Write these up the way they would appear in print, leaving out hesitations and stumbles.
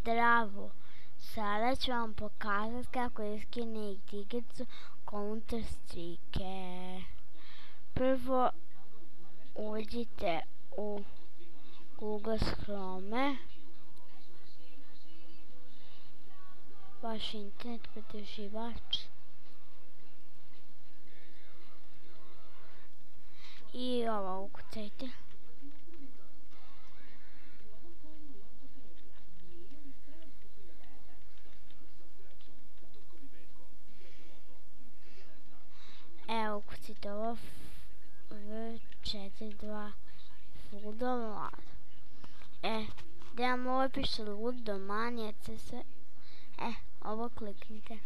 Zdravo! Sada ću vam pokazati kako iskiniti igricu Counter Strike. Prvo uđite u Google Chrome, vaš internet pretraživač i ovo ukucajte. Evo ukucajte ovo v42 full download. Gdje vam ovo piše ludo, manije, cs. Ovo kliknite.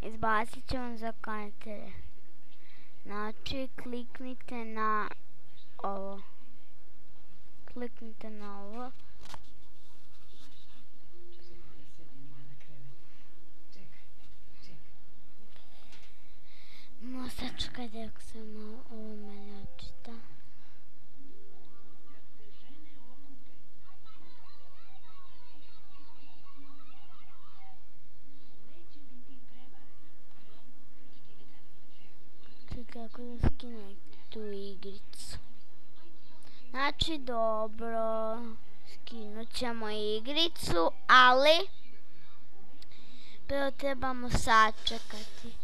Izbacit će vam za kantere. Znači, kliknite na ovo. Kliknite na ovo. Sačekajte dok se ovo mene očita. Kako da skinem tu igricu. Znači dobro, skinut ćemo igricu, ali prvo trebamo sačekati.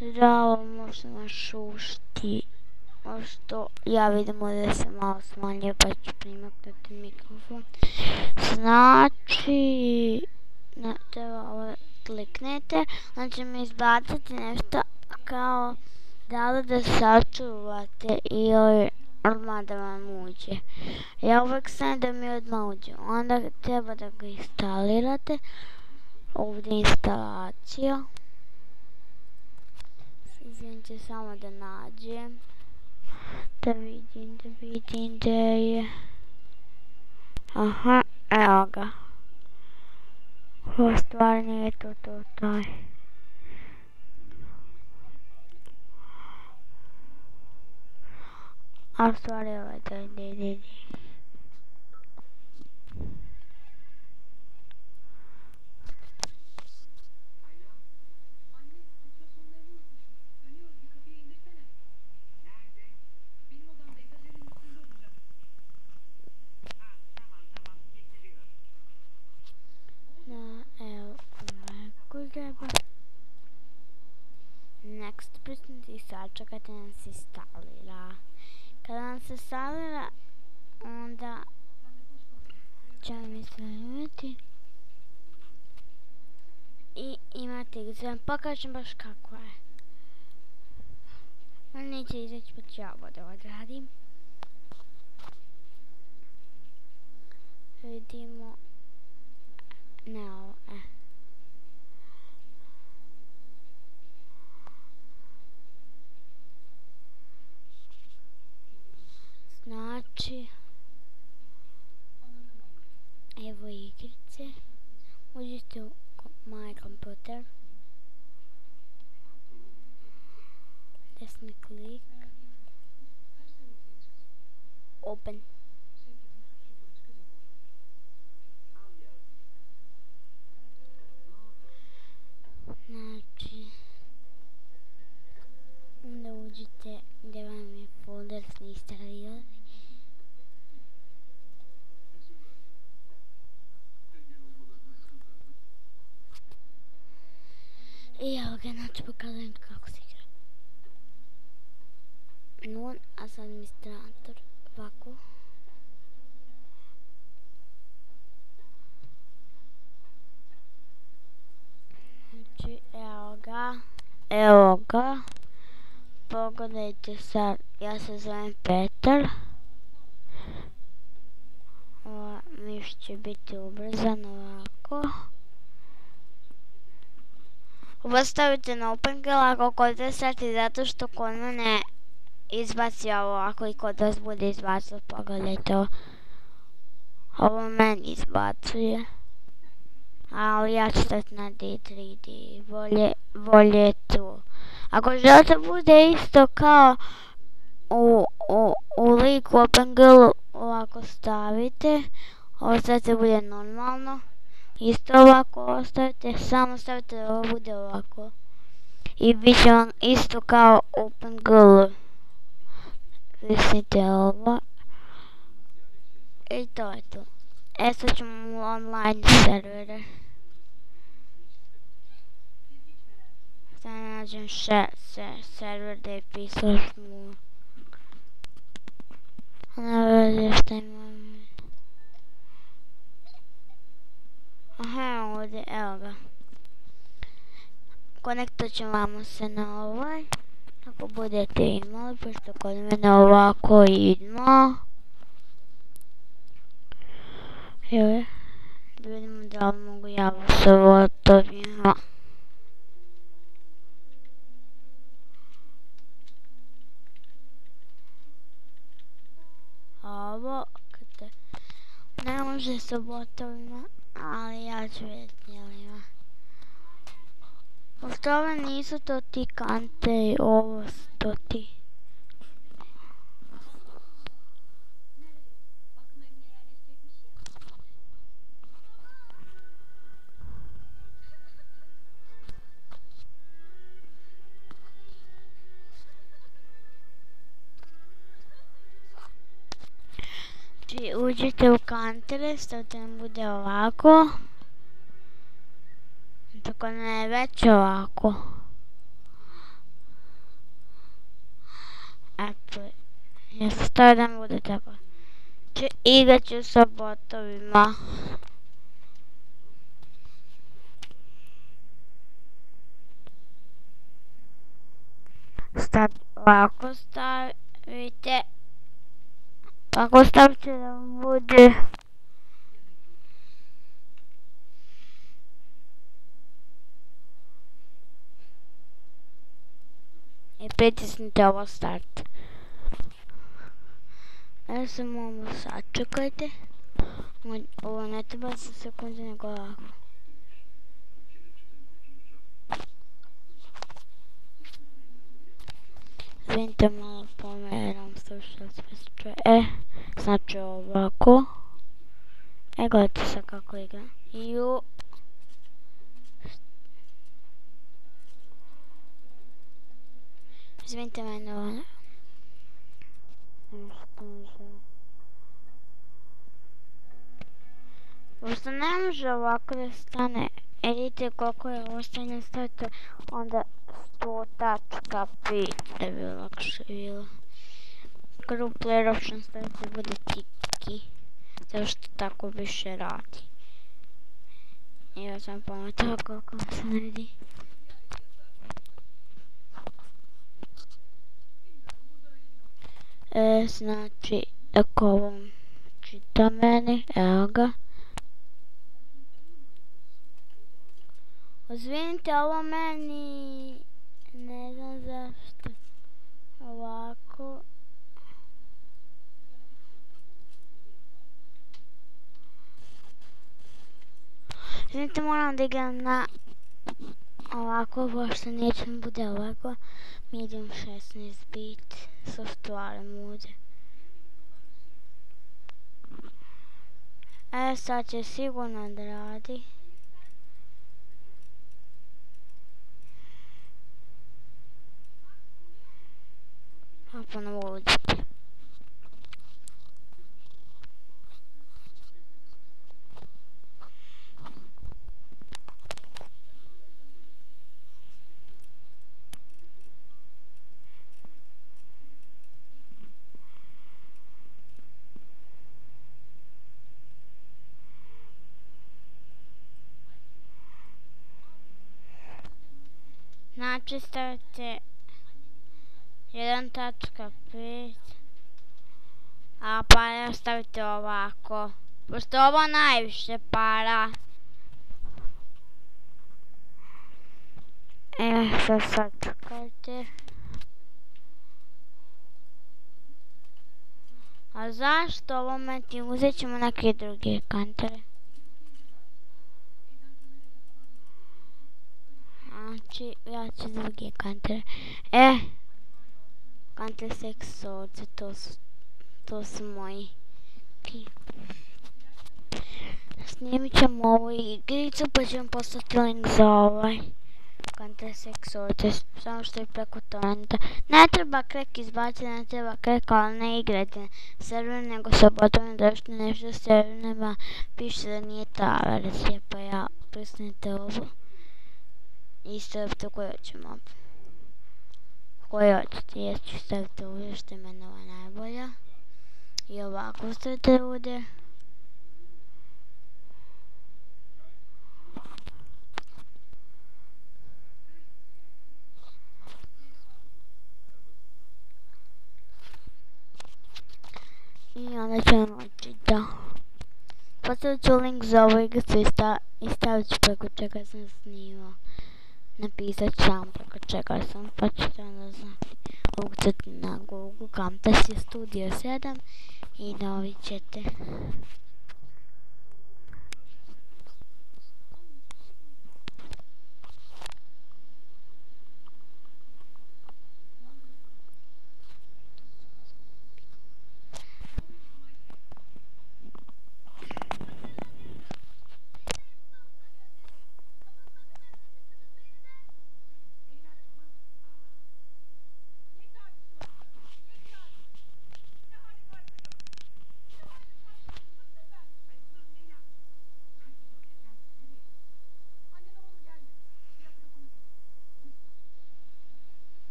Zdravo, možda nas šušti. Možda ja vidim da se malo smanjuje pa ću primaknuti mikrofon. Znači, treba ovo kliknete, znači mi izbaciti nešto kao da li da sačuvate ili odmah da vam uđe. Ja uvijek sam da mi odmah uđe. Onda treba da ga instalirate. Ovdje instalacija. Izvinite samo da nađem. Da vidim gdje je. Aha, evo ga. Ovo stvar nije to taj. A stvari ovaj daj. Evo ovako treba. Next pritisnite i sačekajte da se instalira. Kada vam se instalira, onda ćemo mi instalirati i imate igricu. Vam pokažem baš kako je. On neće izaći pa ću ja ovo da odradim. Vidimo. Ne ovo, Znači, evo igrice, uđite u My Computer, desni klik, Open. Znači, onda uđite gdje vam je folder s instalirali. I evo ga, znači pokazujem kako se igra. Non as administrator, ovako. Znači, evo ga. Pogledajte sad, ja se zovem Petar. Ova miš će biti ubrzan ovako. Ovo stavite na OpenGL ako kod vas sati zato što kod mene izbaci ovo, ako i kod vas bude izbacilo, pogledajte ovo. Ovo meni izbacuje. Ali ja ću stati na D3D, bolje tu. Ako želite bude isto kao u liku OpenGL, ovako stavite, ostavite bude normalno. Isto ovako ostavite, samo stavite da ovo bude ovako. I bit će vam isto kao OpenGL. Kliknite ovo. I to je to. Sad ćemo u online servere. Sad nađem server da je pisao smo. Ne veze šta imam. Aha, ovdje, evo ga. Konektat ćemo se na ovaj. Ako budete imali, pošto kod mene ovako idemo. Evo, da vidimo da li mogu ja sa votovima. Ovo, ne može sa botovima, ali ja ću vidjeti jel ima. Pošto ove nisu to ti kante i ovo to ti. Znači uđete u kantere, stavite nam bude ovako. Tako ne je već ovako. Eto, ja se stavio da mi bude tako. Igrat ću sa botovima. Sad ovako stavite. Ovako stavite da bude. I pritisnite ovo start. Samo ovo sačekajte. Ovo ne treba za sekunde nego ovako. Izvinite, malo pomeram slušao sve čuje. Znači ovako. Gledajte sad kako igra. Izvinite mene ovo. Pošto ne može ovako da stane, vidite koliko je ostavljeno, stavite onda 100.5 da bi lakše bilo. Group player option stavite bude tiki, zato što tako više radi. I ja sam pametala kako se ne vidi. Znači, ako ovo čita meni, evo ga. Izvinite, ovo meni, ne znam zašto, ovako. Izvinite, moram da igram na ovako, pošto neće mi bude ovako. Medium 16 bit, software mode. Sad će sigurno da radi. A ponovo uđete. Znači stavite 1.5, a para stavite ovako, pošto ovo najviše para. Sad čekajte. A zašto ovo meti? Uzet ćemo neke druge kantere. Znači, ja ću druge kantere. Kantere sex swords, to su moji. snimit ćemo ovu igricu pa ćemo poslati link za ovaj Counter-Strike Sources, samo što je preko torrenta. Ne treba Crack izbaciti, ne treba Crack, ali ne igrajte na server, nego se potom došli nešto serverima, piše da nije ta verzija, pa ja prisnite ovo. I stavite koju hoćemo. Koju hoćete, ja ću staviti ovdje što je meni ova najbolja. I ovako stavite ovdje. I onda ćemo moći da postavit ću link za ovu igricu i stavit ću preko čega sam snimao. Napisat ću vam preko čega sam, pa ćete onda znati. Ukucati na Google Camtasia Studio 7 i dobit ćete.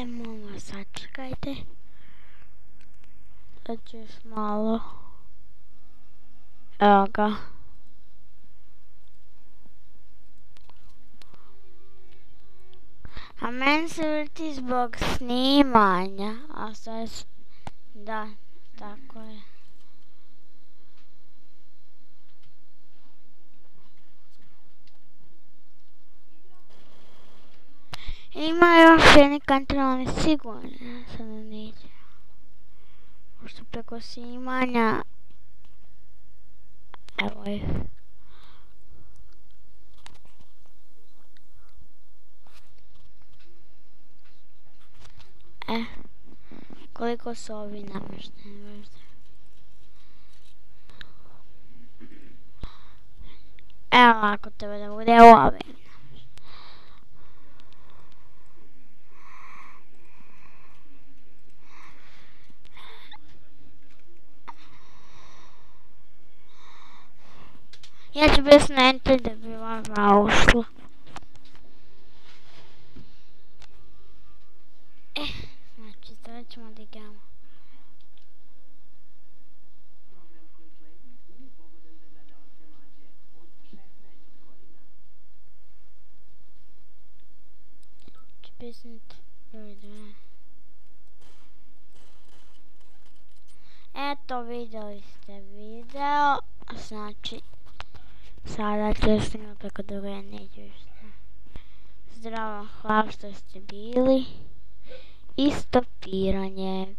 Molim, sačekajte. Sad ću još malo. Evo ga. A meni se vrti zbog snimanja. A sad... Da, tako je. Ima još jedni kontrolni sigurno, sada neće. Pošto preko snimanja... Evo ih. Koliko su ovi namješteni možda. Evo ako treba da bude ovi. Ja ću bez enter da bi vama ušlo. Znači sada ćemo da igramo. Ću pisniti broj 2. Eto, vidjeli ste video, znači sada ću snimati preko druge, neću šta. Zdravo, hvala što ste bili i stopiranje.